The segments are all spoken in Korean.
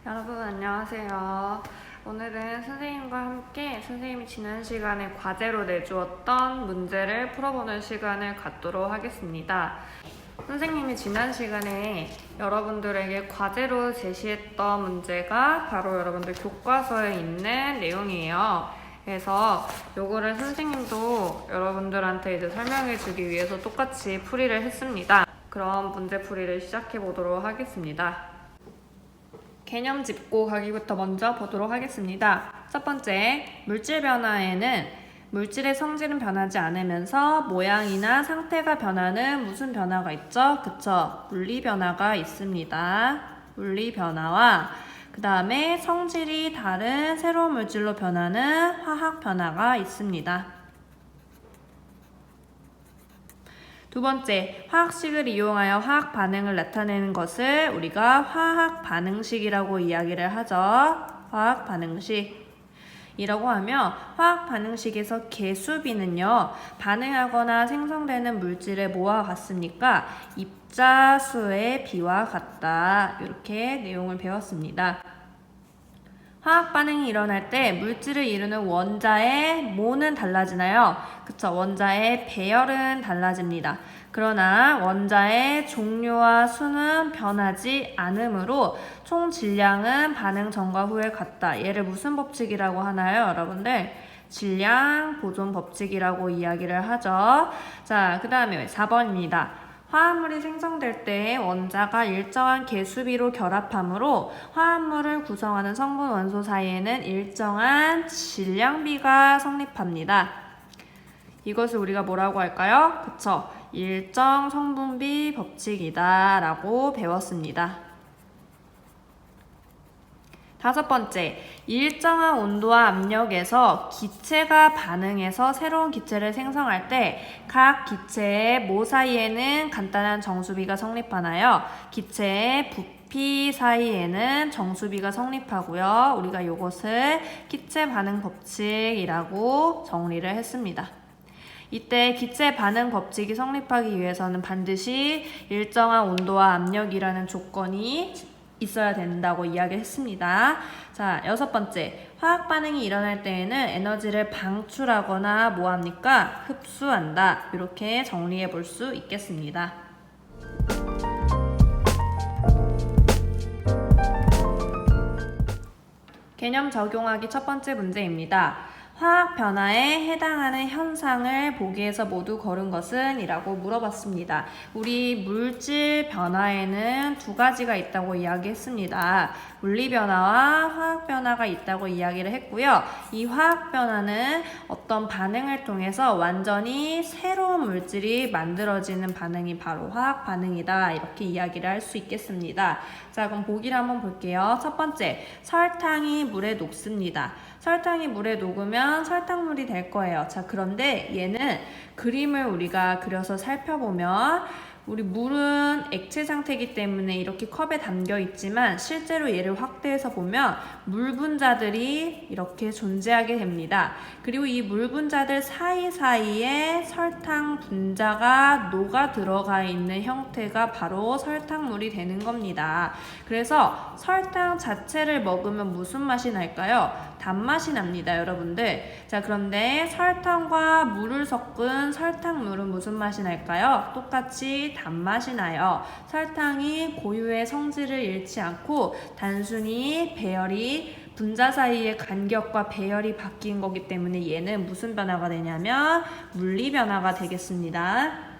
여러분 안녕하세요. 오늘은 선생님과 함께 선생님이 지난 시간에 과제로 내주었던 문제를 풀어보는 시간을 갖도록 하겠습니다. 선생님이 지난 시간에 여러분들에게 과제로 제시했던 문제가 바로 여러분들 교과서에 있는 내용이에요. 그래서 요거를 선생님도 여러분들한테 이제 설명해 주기 위해서 똑같이 풀이를 했습니다. 그럼 문제 풀이를 시작해 보도록 하겠습니다. 개념 짚고 가기부터 먼저 보도록 하겠습니다. 첫 번째, 물질 변화에는 물질의 성질은 변하지 않으면서 모양이나 상태가 변하는 무슨 변화가 있죠? 그쵸? 물리 변화가 있습니다. 물리 변화와 그 다음에 성질이 다른 새로운 물질로 변하는 화학 변화가 있습니다. 두 번째, 화학식을 이용하여 화학 반응을 나타내는 것을 우리가 화학 반응식이라고 이야기를 하죠. 화학 반응식. 이라고 하면 화학 반응식에서 개수비는요, 반응하거나 생성되는 물질의 뭐와 같습니까? 입자수의 비와 같다. 이렇게 내용을 배웠습니다. 화학 반응이 일어날 때 물질을 이루는 원자의 모는 달라지나요? 그쵸, 원자의 배열은 달라집니다. 그러나 원자의 종류와 수는 변하지 않으므로 총 질량은 반응 전과 후에 같다. 얘를 무슨 법칙이라고 하나요, 여러분들? 질량 보존 법칙이라고 이야기를 하죠. 자, 그 다음에 4번입니다. 화합물이 생성될 때 원자가 일정한 개수비로 결합하므로 화합물을 구성하는 성분 원소 사이에는 일정한 질량비가 성립합니다. 이것을 우리가 뭐라고 할까요? 그쵸? 일정 성분비 법칙이다 라고 배웠습니다. 다섯 번째, 일정한 온도와 압력에서 기체가 반응해서 새로운 기체를 생성할 때 각 기체의 모 사이에는 간단한 정수비가 성립하나요? 기체의 부피 사이에는 정수비가 성립하고요. 우리가 이것을 기체 반응 법칙이라고 정리를 했습니다. 이때 기체 반응 법칙이 성립하기 위해서는 반드시 일정한 온도와 압력이라는 조건이 있어야 된다고 이야기했습니다. 자, 여섯 번째, 화학 반응이 일어날 때에는 에너지를 방출하거나 뭐합니까? 흡수한다. 이렇게 정리해 볼 수 있겠습니다. 개념 적용하기 첫 번째 문제입니다. 화학 변화에 해당하는 현상을 보기에서 모두 고른 것은? 이라고 물어봤습니다. 우리 물질 변화에는 두 가지가 있다고 이야기했습니다. 물리 변화와 화학 변화가 있다고 이야기를 했고요. 이 화학 변화는 어떤 반응을 통해서 완전히 새로운 물질이 만들어지는 반응이 바로 화학 반응이다. 이렇게 이야기를 할 수 있겠습니다. 자, 그럼 보기를 한번 볼게요. 첫 번째, 설탕이 물에 녹습니다. 설탕이 물에 녹으면 설탕물이 될 거예요. 자, 그런데 얘는 그림을 우리가 그려서 살펴보면 우리 물은 액체 상태이기 때문에 이렇게 컵에 담겨 있지만 실제로 얘를 확대해서 보면 물 분자들이 이렇게 존재하게 됩니다. 그리고 이 물 분자들 사이사이에 설탕 분자가 녹아 들어가 있는 형태가 바로 설탕물이 되는 겁니다. 그래서 설탕 자체를 먹으면 무슨 맛이 날까요? 단맛이 납니다, 여러분들. 자, 그런데 설탕과 물을 섞은 설탕물은 무슨 맛이 날까요? 똑같이 단맛이 나요. 설탕이 고유의 성질을 잃지 않고 단순히 배열이 분자 사이의 간격과 배열이 바뀐 거기 때문에 얘는 무슨 변화가 되냐면 물리 변화가 되겠습니다.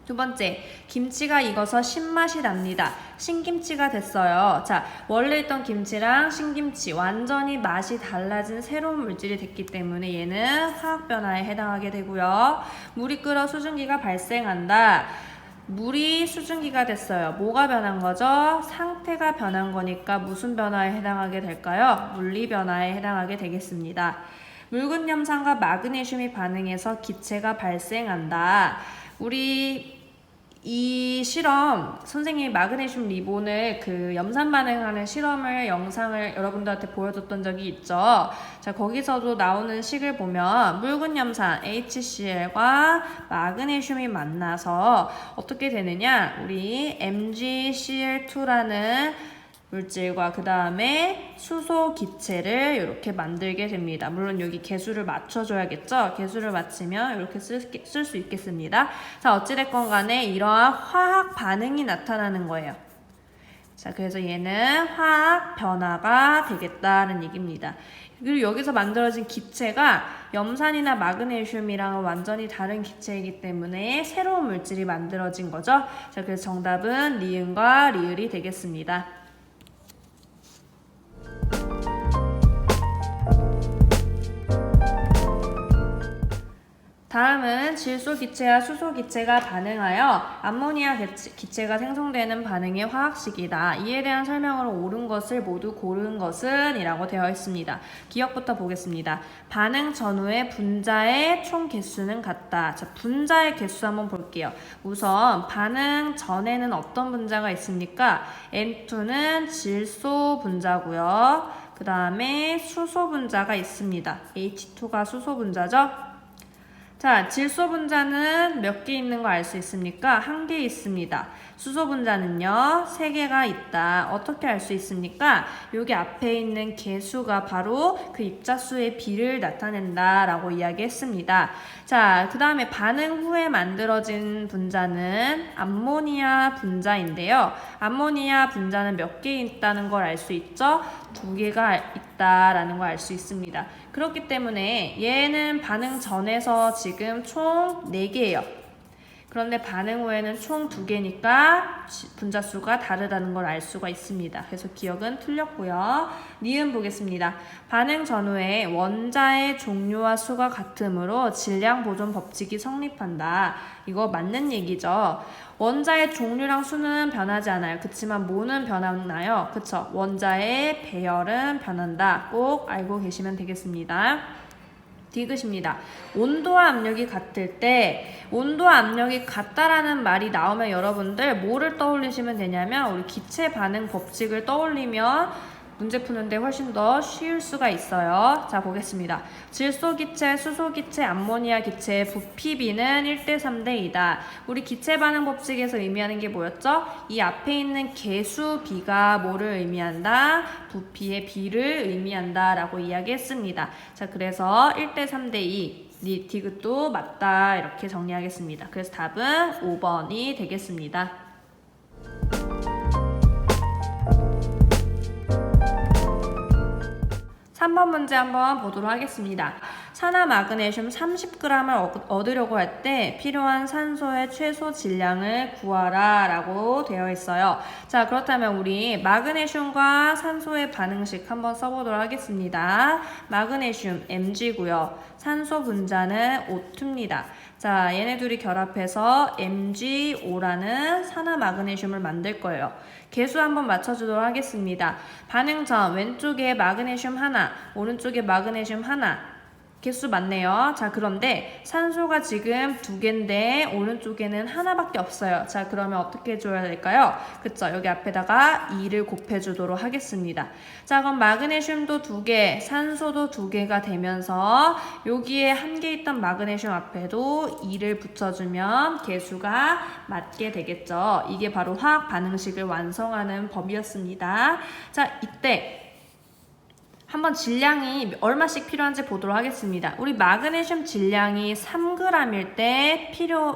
두 번째, 김치가 익어서 신맛이 납니다. 신김치가 됐어요. 자, 원래 있던 김치랑 신김치 완전히 맛이 달라진 새로운 물질이 됐기 때문에 얘는 화학 변화에 해당하게 되고요. 물이 끓어 수증기가 발생한다. 물이 수증기가 됐어요. 뭐가 변한 거죠? 상태가 변한 거니까 무슨 변화에 해당하게 될까요? 물리 변화에 해당하게 되겠습니다. 묽은 염산과 마그네슘이 반응해서 기체가 발생한다. 우리 이 실험, 선생님이 마그네슘 리본을 그 염산 반응하는 실험을 영상을 여러분들한테 보여줬던 적이 있죠. 자, 거기서도 나오는 식을 보면 묽은 염산 HCl과 마그네슘이 만나서 어떻게 되느냐, 우리 MgCl2라는 물질과 그 다음에 수소 기체를 이렇게 만들게 됩니다. 물론 여기 개수를 맞춰줘야겠죠? 개수를 맞추면 이렇게 쓸 수 있겠습니다. 자, 어찌됐건 간에 이러한 화학 반응이 나타나는 거예요. 자, 그래서 얘는 화학 변화가 되겠다는 얘기입니다. 그리고 여기서 만들어진 기체가 염산이나 마그네슘이랑은 완전히 다른 기체이기 때문에 새로운 물질이 만들어진 거죠. 자, 그래서 정답은 니은과 리을이 되겠습니다. 다음은 질소 기체와 수소 기체가 반응하여 암모니아 기체가 생성되는 반응의 화학식이다. 이에 대한 설명으로 옳은 것을 모두 고른 것은 이라고 되어 있습니다. 기억부터 보겠습니다. 반응 전후의 분자의 총 개수는 같다. 자, 분자의 개수 한번 볼게요. 우선 반응 전에는 어떤 분자가 있습니까? N2는 질소 분자고요. 그 다음에 수소 분자가 있습니다. H2가 수소 분자죠? 자, 질소 분자는 몇 개 있는 거 알 수 있습니까? 1개 있습니다. 수소 분자는요, 3개가 있다. 어떻게 알 수 있습니까? 여기 앞에 있는 개수가 바로 그 입자수의 비를 나타낸다 라고 이야기했습니다. 자, 그 다음에 반응 후에 만들어진 분자는 암모니아 분자인데요. 암모니아 분자는 몇 개 있다는 걸 알 수 있죠? 2개가 있다라는 걸 알 수 있습니다. 그렇기 때문에 얘는 반응 전에서 지금 총 4개예요. 그런데 반응 후에는 총 2개니까 분자수가 다르다는 걸 알 수가 있습니다. 그래서 기억은 틀렸고요. 니은 보겠습니다. 반응 전후에 원자의 종류와 수가 같으므로 질량 보존 법칙이 성립한다. 이거 맞는 얘기죠. 원자의 종류랑 수는 변하지 않아요. 그치만 뭐는 변하나요? 그쵸? 원자의 배열은 변한다. 꼭 알고 계시면 되겠습니다. 디귿입니다. 온도와 압력이 같을 때 온도와 압력이 같다라는 말이 나오면 여러분들 뭐를 떠올리시면 되냐면 우리 기체 반응 법칙을 떠올리면 문제 푸는데 훨씬 더 쉬울 수가 있어요. 자, 보겠습니다. 질소 기체, 수소 기체, 암모니아 기체의 부피비는 1:3:2다. 우리 기체 반응 법칙에서 의미하는 게 뭐였죠? 이 앞에 있는 개수 비가 뭐를 의미한다? 부피의 비를 의미한다 라고 이야기했습니다. 자, 그래서 1:3:2 디귿도 맞다 이렇게 정리하겠습니다. 그래서 답은 5번이 되겠습니다. 3번 문제 한번 보도록 하겠습니다. 산화 마그네슘 30g을 얻으려고 할 때 필요한 산소의 최소 질량을 구하라 라고 되어 있어요. 자, 그렇다면 우리 마그네슘과 산소의 반응식 한번 써보도록 하겠습니다. 마그네슘 Mg고요. 산소 분자는 O2입니다. 자, 얘네 둘이 결합해서 MgO라는 산화 마그네슘을 만들 거예요. 개수 한번 맞춰주도록 하겠습니다. 반응 전 왼쪽에 마그네슘 하나, 오른쪽에 마그네슘 하나. 개수 맞네요. 자, 그런데 산소가 지금 2개인데 오른쪽에는 하나밖에 없어요. 자, 그러면 어떻게 해줘야 될까요? 그쵸? 여기 앞에다가 2를 곱해주도록 하겠습니다. 자, 그럼 마그네슘도 2개, 산소도 2개가 되면서 여기에 1개 있던 마그네슘 앞에도 2를 붙여주면 개수가 맞게 되겠죠. 이게 바로 화학 반응식을 완성하는 법이었습니다. 자, 이때 한번 질량이 얼마씩 필요한지 보도록 하겠습니다. 우리 마그네슘 질량이 3g일 때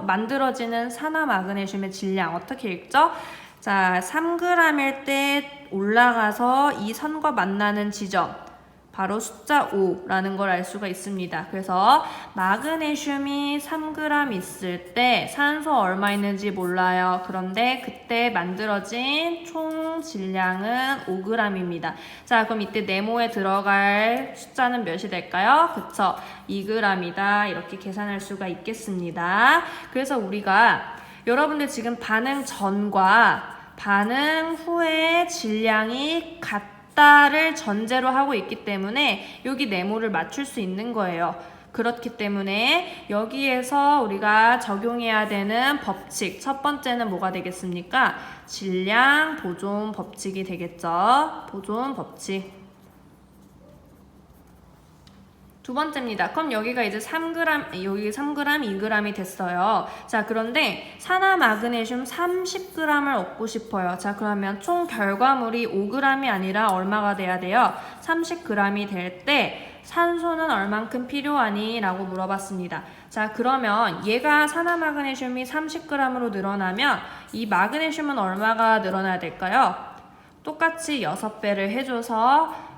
만들어지는 산화 마그네슘의 질량 어떻게 읽죠? 자, 3g일 때 올라가서 이 선과 만나는 지점 바로 숫자 5라는 걸 알 수가 있습니다. 그래서 마그네슘이 3g 있을 때 산소 얼마 있는지 몰라요. 그런데 그때 만들어진 총 질량은 5g입니다. 자, 그럼 이때 네모에 들어갈 숫자는 몇이 될까요? 그쵸? 2g이다. 이렇게 계산할 수가 있겠습니다. 그래서 우리가 여러분들 지금 반응 전과 반응 후의 질량이 같다를 전제로 하고 있기 때문에 여기 네모를 맞출 수 있는 거예요. 그렇기 때문에 여기에서 우리가 적용해야 되는 법칙, 첫 번째는 뭐가 되겠습니까? 질량 보존 법칙이 되겠죠. 보존 법칙. 두 번째입니다. 그럼 여기가 이제 3g, 여기 3g, 2g이 됐어요. 자, 그런데 산화 마그네슘 30g을 얻고 싶어요. 자, 그러면 총 결과물이 5g이 아니라 얼마가 돼야 돼요? 30g이 될 때 산소는 얼만큼 필요하니? 라고 물어봤습니다. 자, 그러면 얘가 산화 마그네슘이 30g으로 늘어나면 이 마그네슘은 얼마가 늘어나야 될까요? 똑같이 6배를 해줘서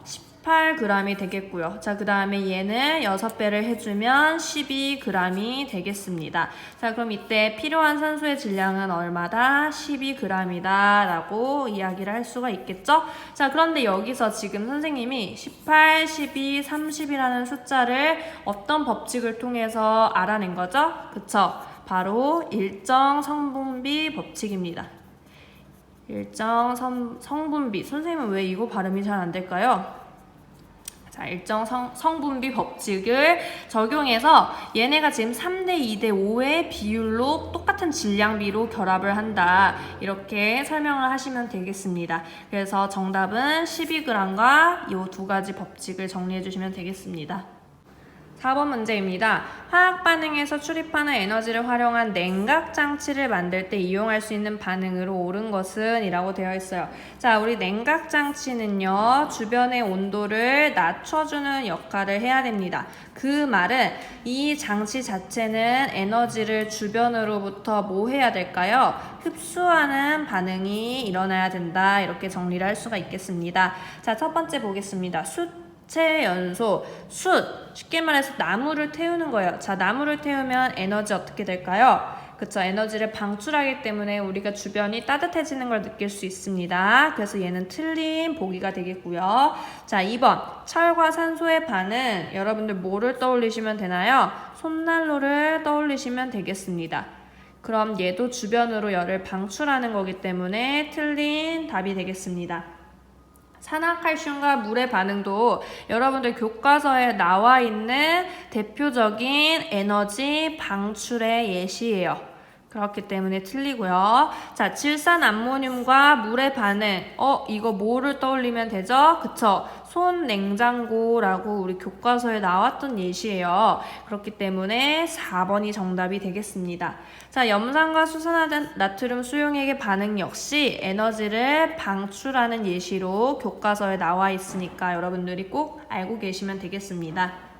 18g이 되겠고요. 자, 그 다음에 얘는 6배를 해주면 12g이 되겠습니다. 자, 그럼 이때 필요한 산소의 질량은 얼마다? 12g이다 라고 이야기를 할 수가 있겠죠? 자, 그런데 여기서 지금 선생님이 18, 12, 30이라는 숫자를 어떤 법칙을 통해서 알아낸 거죠? 그쵸? 바로 일정 성분비 법칙입니다. 일정 성분비. 선생님은 왜 이거 발음이 잘 안 될까요? 자, 일정 성분비 법칙을 적용해서 얘네가 지금 3대 2대 5의 비율로 똑같은 질량비로 결합을 한다. 이렇게 설명을 하시면 되겠습니다. 그래서 정답은 12g과 이 두 가지 법칙을 정리해 주시면 되겠습니다. 4번 문제입니다. 화학 반응에서 출입하는 에너지를 활용한 냉각 장치를 만들 때 이용할 수 있는 반응으로 옳은 것은? 이라고 되어 있어요. 자, 우리 냉각 장치는요, 주변의 온도를 낮춰주는 역할을 해야 됩니다. 그 말은 이 장치 자체는 에너지를 주변으로부터 뭐 해야 될까요? 흡수하는 반응이 일어나야 된다. 이렇게 정리를 할 수가 있겠습니다. 자, 첫 번째 보겠습니다. 숯체연소, 쉽게 말해서 나무를 태우는 거예요. 자, 나무를 태우면 에너지 어떻게 될까요? 그쵸, 에너지를 방출하기 때문에 우리가 주변이 따뜻해지는 걸 느낄 수 있습니다. 그래서 얘는 틀린 보기가 되겠고요. 자, 2번 철과 산소의 반응, 여러분들 뭐를 떠올리시면 되나요? 솜난로를 떠올리시면 되겠습니다. 그럼 얘도 주변으로 열을 방출하는 거기 때문에 틀린 답이 되겠습니다. 산화칼슘과 물의 반응도 여러분들 교과서에 나와 있는 대표적인 에너지 방출의 예시예요. 그렇기 때문에 틀리고요. 자, 질산암모늄과 물의 반응. 이거 뭐를 떠올리면 되죠? 그쵸? 손냉장고라고 우리 교과서에 나왔던 예시예요. 그렇기 때문에 4번이 정답이 되겠습니다. 자, 염산과 수산화나트륨 수용액의 반응 역시 에너지를 방출하는 예시로 교과서에 나와 있으니까 여러분들이 꼭 알고 계시면 되겠습니다.